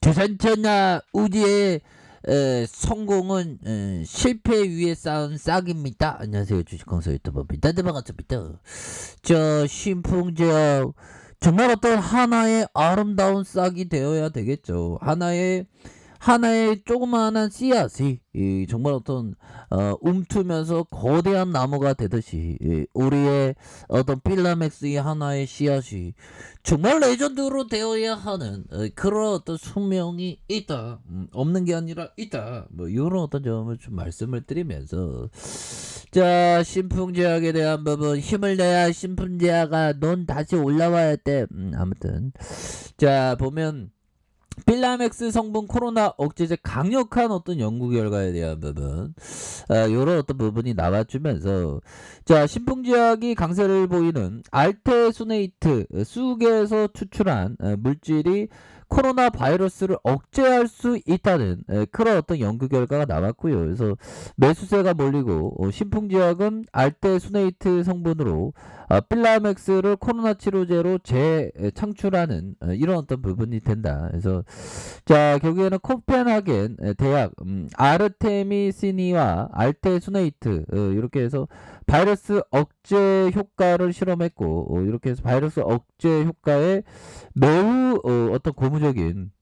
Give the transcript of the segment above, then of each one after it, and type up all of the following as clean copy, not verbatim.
주산천하 우리의 성공은 실패 위에 쌓은 싹입니다. 안녕하세요, 주식kon설 유튜버입니다. 네, 반갑습니다. 저 신풍제약 정말 어떤 하나의 아름다운 싹이 되어야 되겠죠. 하나의 조그마한 씨앗이 정말 어떤 움트면서 거대한 나무가 되듯이 우리의 어떤 필라맥스의 하나의 씨앗이 정말 레전드로 되어야 하는 그런 어떤 숙명이 있다. 없는 게 아니라 있다. 뭐 이런 어떤 점을 좀 말씀을 드리면서, 자, 신풍제약에 대한 부분 힘을 내야 신풍제약아 넌 다시 올라와야 돼. 아무튼 자, 보면 필라맥스 성분 코로나 억제제 강력한 어떤 연구 결과에 대한 부분, 이런 어떤 부분이 나와주면서, 자, 신풍제약이 강세를 보이는 알테수네이트 쑥에서 추출한 물질이 코로나 바이러스를 억제할 수 있다는 그런 어떤 연구 결과가 나왔고요. 그래서 매수세가 몰리고 신풍제약은 알테수네이트 성분으로 필라맥스를 코로나 치료제로 재창출하는 이런 어떤 부분이 된다. 그래서 자, 결국에는 코펜하겐 대학 아르테미시니와 알테수네이트 이렇게 해서 바이러스 억제 효과를 실험했고, 이렇게 해서 바이러스 억제 효과에 매우 어떤 고무적인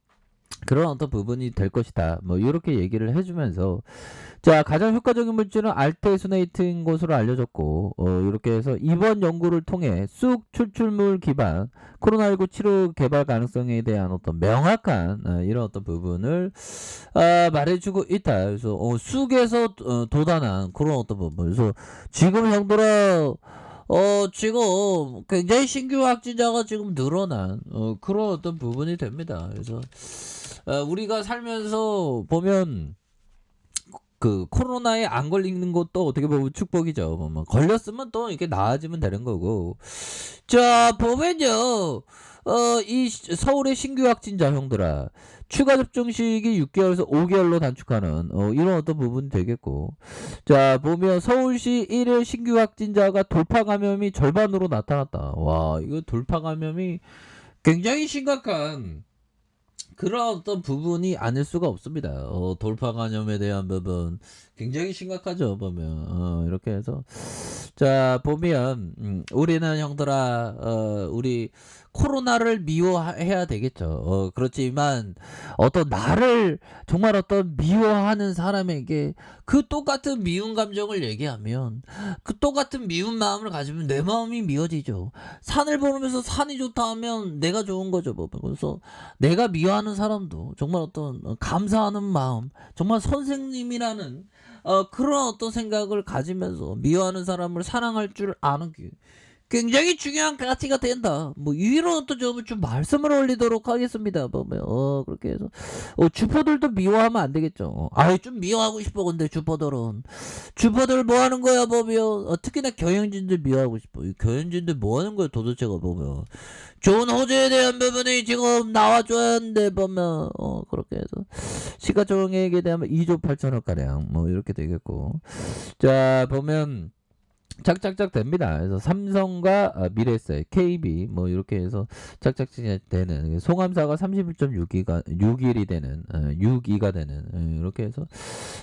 그런 어떤 부분이 될 것이다. 뭐 이렇게 얘기를 해주면서, 자, 가장 효과적인 물질은 알테수네이트인 것으로 알려졌고, 이렇게 해서 이번 연구를 통해 쑥 추출물 기반 코로나19 치료 개발 가능성에 대한 어떤 명확한 이런 어떤 부분을 말해주고 있다. 그래서 쑥에서 도단한 그런 어떤 부분. 그래서 지금 형들아, 지금 굉장히 신규 확진자가 지금 늘어난 그런 어떤 부분이 됩니다. 그래서 우리가 살면서 보면 그 코로나에 안 걸리는 것도 어떻게 보면 축복이죠. 뭐 걸렸으면 또 이렇게 나아지면 되는 거고. 자, 보면요. 이 서울의 신규 확진자 형들아, 추가 접종 시기 6개월에서 5개월로 단축하는 이런 어떤 부분이 되겠고, 자, 보면 서울시 1일 신규 확진자가 돌파 감염이 절반으로 나타났다. 와, 이거 돌파 감염이 굉장히 심각한 그런 어떤 부분이 아닐 수가 없습니다. 돌파 감염에 대한 부분 굉장히 심각하죠. 보면 이렇게 해서, 자, 보면 우리는 형들아, 우리 코로나를 미워해야 되겠죠. 그렇지만 어떤 나를 정말 어떤 미워하는 사람에게 그 똑같은 미운 감정을 얘기하면, 그 똑같은 미운 마음을 가지면 내 마음이 미워지죠. 산을 보면서 산이 좋다 하면 내가 좋은 거죠. 뭐. 그래서 내가 미워하는 사람도 정말 어떤 감사하는 마음, 정말 선생님이라는 그런 어떤 생각을 가지면서 미워하는 사람을 사랑할 줄 아는 게 굉장히 중요한 가치가 된다. 뭐 이런 어떤 점을 좀 말씀을 올리도록 하겠습니다. 보면 그렇게 해서 주포들도 미워하면 안 되겠죠. 아이, 좀 미워하고 싶어. 근데 주포들 뭐 하는 거야 보면, 특히나 경영진들 미워하고 싶어. 이 경영진들 뭐 하는 거야 도대체가 보면. 좋은 호재에 대한 부분이 지금 나와줘야 하는데 보면 그렇게 해서 시가총액에 대한 2조 8천억 가량 뭐 이렇게 되겠고, 자, 보면 착착착 됩니다. 그래서 삼성과 미래에셋, KB 뭐 이렇게 해서 착착착 되는, 송암사가 31.6일이 되는 6위가 되는 이렇게 해서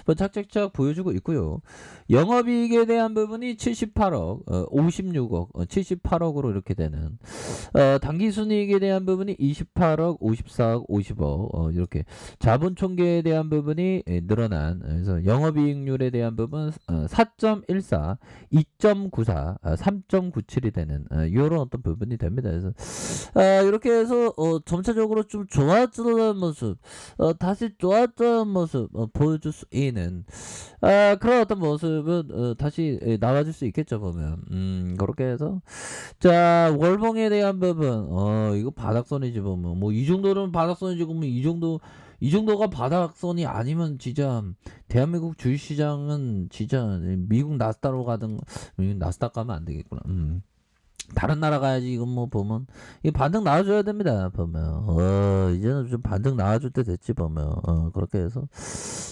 뭐 착착착 보여주고 있고요. 영업이익에 대한 부분이 78억, 56억, 78억으로 이렇게 되는, 당기순이익에 대한 부분이 28억, 54억, 50억 이렇게 자본총계에 대한 부분이 늘어난, 그래서 영업이익률에 대한 부분 4.14, 2.94, 3.97이 되는 이런 어떤 부분이 됩니다. 그래서 이렇게 해서 점차적으로 좀 좋아지는 모습, 다시 좋아지는 모습 보여줄 수 있는 그런 어떤 모습은 다시 나와줄 수 있겠죠. 보면 그렇게 해서, 자, 월봉에 대한 부분 이거 바닥선이지 보면, 뭐 이 정도는 바닥선이지. 그러면 이 정도가 바닥선이 아니면 진짜 대한민국 주식시장은 진짜 미국 나스닥으로 가든, 미국 나스닥 가면 안 되겠구나. 다른 나라 가야지. 이건 뭐 보면 이 반등 나와줘야 됩니다. 보면 이제는 좀 반등 나와줄 때 됐지. 보면 그렇게 해서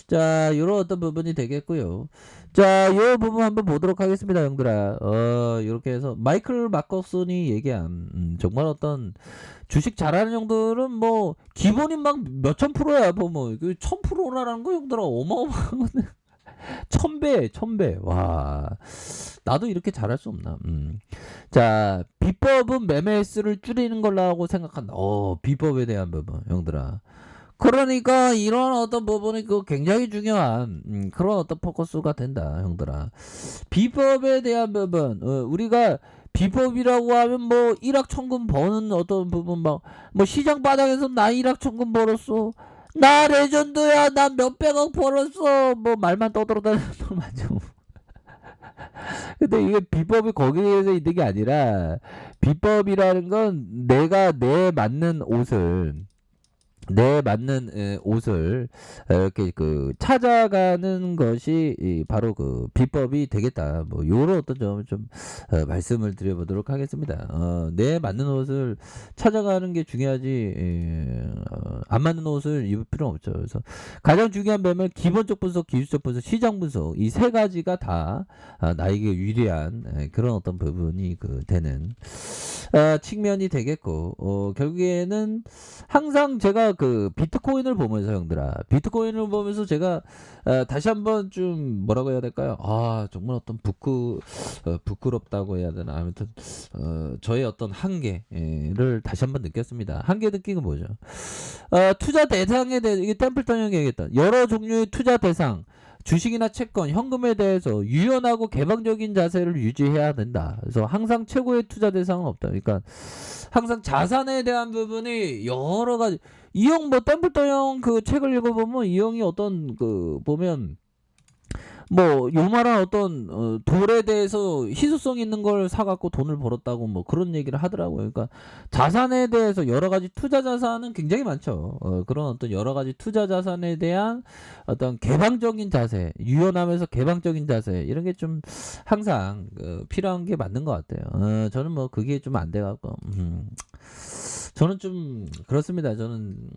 자 요런 어떤 부분이 되겠고요. 자 요 부분 한번 보도록 하겠습니다, 형들아. 요렇게 해서 마이클 마커슨이 얘기한 정말 어떤 주식 잘하는 형들은 뭐 기본이 막 몇천 프로야. 보면 그 1000%라는 거 형들아 어마어마한 건데. 1000배. 와. 나도 이렇게 잘할 수 없나. 자, 비법은 매매 수를 줄이는 걸라고 생각한다. 비법에 대한 부분, 형들아. 그러니까 이런 어떤 부분이 그 굉장히 중요한 그런 어떤 포커스가 된다, 형들아. 비법에 대한 부분, 우리가 비법이라고 하면 뭐 1억 천금 버는 어떤 부분 막 뭐 시장 바닥에서 나 1억 천금 벌었어. 나 레전드야. 나 몇백억 벌었어. 뭐 말만 떠들어다니는 놈. 근데 이게 비법이 거기에서 있는 게 아니라 비법이라는 건 내가 내 맞는 옷을 이렇게 그 찾아가는 것이 바로 그 비법이 되겠다. 뭐 요런 어떤 점을 좀 말씀을 드려보도록 하겠습니다. 내 맞는 옷을 찾아가는 게 중요하지. 안 맞는 옷을 입을 필요는 없죠. 그래서 가장 중요한 매매 기본적 분석, 기술적 분석, 시장 분석 이 세 가지가 다 나에게 유리한 그런 어떤 부분이 그 되는 측면이 되겠고 결국에는 항상 제가 그 비트코인을 보면서 형들아 비트코인을 보면서 제가 다시 한번 좀 뭐라고 해야 될까요? 정말 어떤 부끄럽다고 해야 되나 아무튼 저의 어떤 한계를 다시 한번 느꼈습니다. 한계 느낀 건 뭐죠? 투자 대상에 대해 이게 템플턴 형이 얘기했다. 여러 종류의 투자 대상 주식이나 채권, 현금에 대해서 유연하고 개방적인 자세를 유지해야 된다. 그래서 항상 최고의 투자 대상은 없다. 그러니까 항상 자산에 대한 부분이 여러 가지 이 형 뭐 템플턴 형 그 책을 읽어보면 이 형이 어떤 그 보면 뭐 요만한 어떤 돌에 대해서 희소성 있는 걸 사갖고 돈을 벌었다고 뭐 그런 얘기를 하더라고요. 그러니까 자산에 대해서 여러 가지 투자 자산은 굉장히 많죠. 그런 어떤 여러 가지 투자 자산에 대한 어떤 개방적인 자세, 유연하면서 개방적인 자세 이런 게 좀 항상 필요한 게 맞는 것 같아요. 저는 뭐 그게 좀 안 돼갖고. 저는 좀 그렇습니다. 저는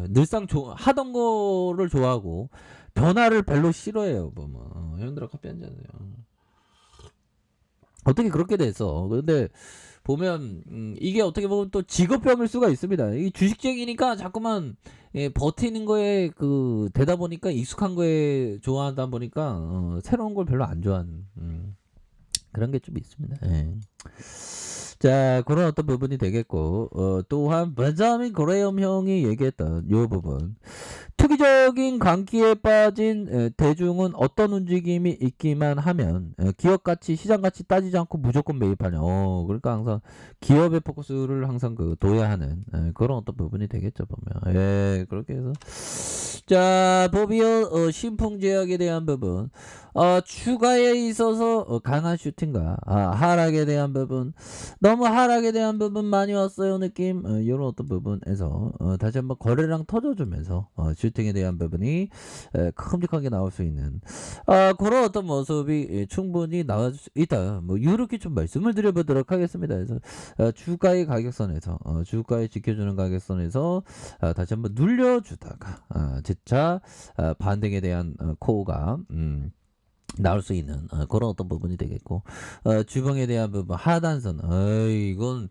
늘상 하던 거를 좋아하고 변화를 별로 싫어해요. 보면 형들아 커피 한 잔해요. 어떻게 그렇게 돼서 근데 보면 이게 어떻게 보면 또 직업병일 수가 있습니다. 이 주식쟁이니까 자꾸만 버티는 거에 그 되다 보니까 익숙한 거에 좋아하다 보니까 새로운 걸 별로 안 좋아하는 그런 게 좀 있습니다. 자 그런 어떤 부분이 되겠고 또한 벤자민 그레엄 형이 얘기했던 요 부분 투기적인 광기에 빠진 대중은 어떤 움직임이 있기만 하면 기업가치 시장가치 따지지 않고 무조건 매입하냐. 그러니까 항상 기업의 포커스를 항상 그 둬야 하는 그런 어떤 부분이 되겠죠 보면. 그렇게 해서 자 보비어 신풍제약에 대한 부분 추가에 있어서 강한 슈팅과 하락에 대한 부분 너무 하락에 대한 부분 많이 왔어요 느낌 이런 어떤 부분에서 다시 한번 거래량 터져주면서 슈팅에 대한 부분이 큼직하게 나올 수 있는 그런 어떤 모습이 충분히 나올 수 있다. 뭐 이렇게 좀 말씀을 드려보도록 하겠습니다. 그래서 주가의 가격선에서 주가에 지켜주는 가격선에서 다시 한번 눌려주다가 재차 반등에 대한 코어가 나올 수 있는 그런 어떤 부분이 되겠고 주봉에 대한 부분 하단선 이건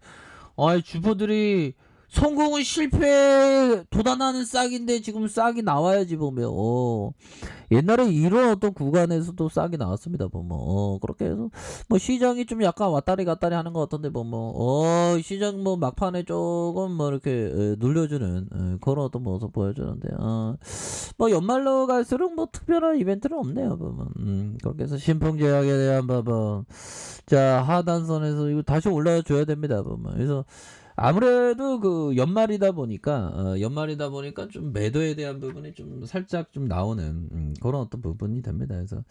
주포들이 성공은 실패에 도단하는 싹인데 지금 싹이 나와야지 보면 옛날에 이런 어떤 구간에서도 싹이 나왔습니다 보면 그렇게 해서 뭐 시장이 좀 약간 왔다리 갔다리 하는 것 같던데 보면 시장 뭐 막판에 조금 뭐 이렇게 눌려주는 그런 어떤 모습 보여주는데 뭐 연말로 갈수록 뭐 특별한 이벤트는 없네요 보면 그렇게 해서 신풍제약에 대한 부분 자 하단선에서 이거 다시 올라와 줘야 됩니다 보면 그래서 아무래도 그 연말이다 보니까 좀 매도에 대한 부분이 좀 살짝 좀 나오는 그런 어떤 부분이 됩니다. 그래서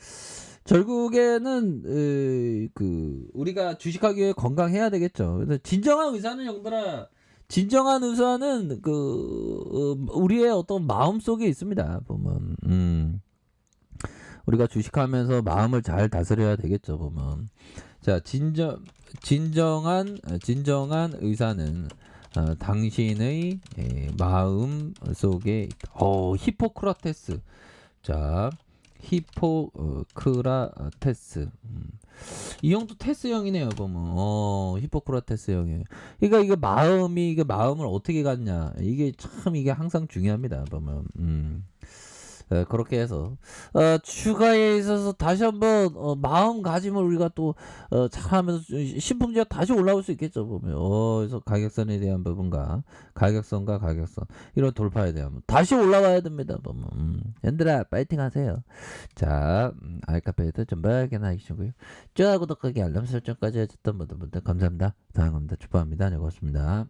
결국에는 그 우리가 주식하기 위해 건강해야 되겠죠. 그래서 진정한 의사는 형들아 진정한 의사는 그 우리의 어떤 마음 속에 있습니다. 보면 우리가 주식하면서 마음을 잘 다스려야 되겠죠. 보면 자, 진정한 의사는 당신의 마음 속에 있다. 히포크라테스. 자, 히포크라테스. 이 형도 테스형이네요, 보면. 히포크라테스형이에요. 그러니까 이게 마음을 어떻게 갖냐. 이게 항상 중요합니다, 보면. 그렇게 해서 추가에 있어서 다시 한번 마음가짐을 우리가 또 잘하면서 신품지가 다시 올라올 수 있겠죠, 보면. 그래서 가격선에 대한 부분과 가격선 이런 돌파에 대한 다시 올라와야 됩니다, 보면. 얘들아 파이팅 하세요. 자, 알카페이터 좀 밝게나 하시고요. 좋아요, 구독하기, 알람 설정까지 해줬던 모든 분들 감사합니다. 다음에 봅니다. 축복합니다. 네, 고맙습니다.